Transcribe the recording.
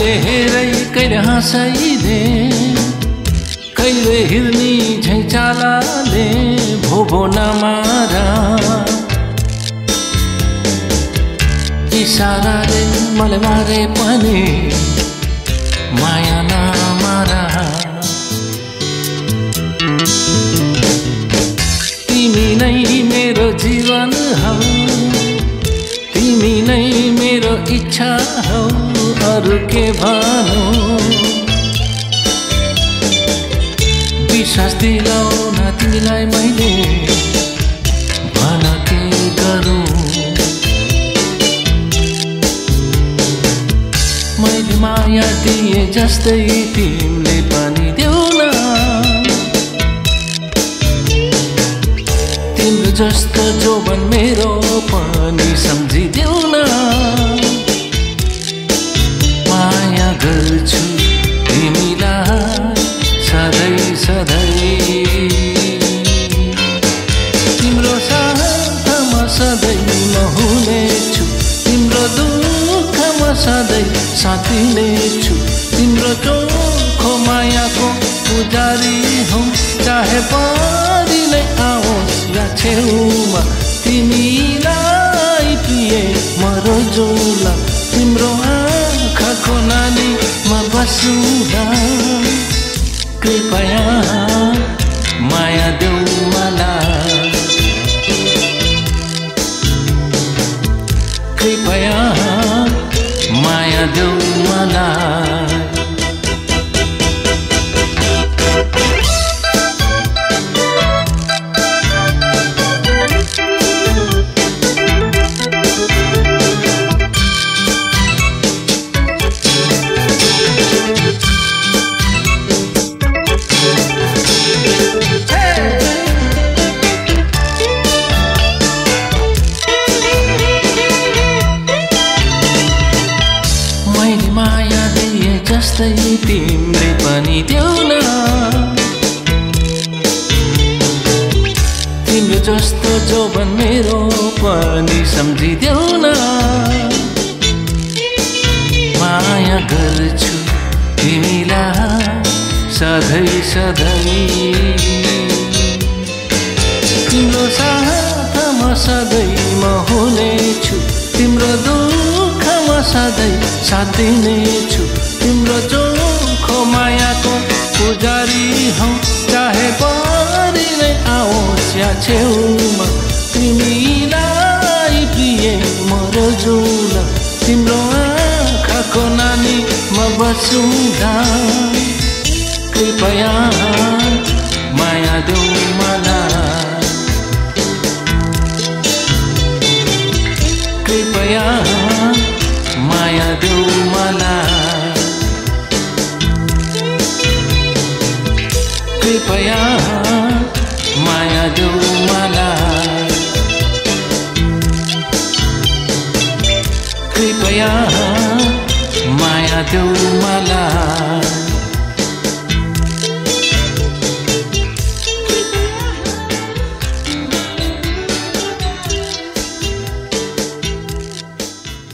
कहिले हेरै कहिले हाँसैले कहिले हिर्नी झैँ चालाले भोभो नमारा इसाराले मलाई मारे पनि माया नमारा तिमी नै मेरो जीवन हौ तिमी नै मेरो इच्छा हौ अरु के भनौ विश्वास दिलाउन तिमीलाई मैले भन के गरौँ मैले माया दिए जस्तै तिमीले पनि देऊ न तिम्रो जस्तो जोबन मेरो पनि सम्झिदेऊ न माया गर्छु तिमीलाई सधैँ सधैँ तिम्रो साथमा सधैँ म हुनेछु तिम्रो दुःखमा सधैँ साथ दिनेछु तिम्रो चोखो मायाको पुजारी हौ चाहे पारी नै आओस् या छेउमा तिमीलाई प्रिय म रोजौला तिम्रो आँखाको नानीमा बसौँला कृपया माया देऊ मलाई कृपया माया देऊ मलाई माया दिए जस्तै तिमीले पनि देऊ न तिम्रो जस्तो जोबन मेरो पनि सम्झिदेऊ न माया गर्छु तिमीलाई सधैँ सधैँ तिम्रो साथमा सधैँ म हुनेछु तिम्रो दुःखमा सधैँ साथ दिनेछु तिम्रो चोखो मायाको पुजारी हौ चाहे पारी नै आओस् या छेउमा तिमीलाई प्रिय म रोजौला तिम्रो आँखाको नानी म बसौँला कृपया माया देऊ मलाई कृपया माया देऊ मलाई कृपया माया देऊ मलाई कृपया माया देऊ मलाई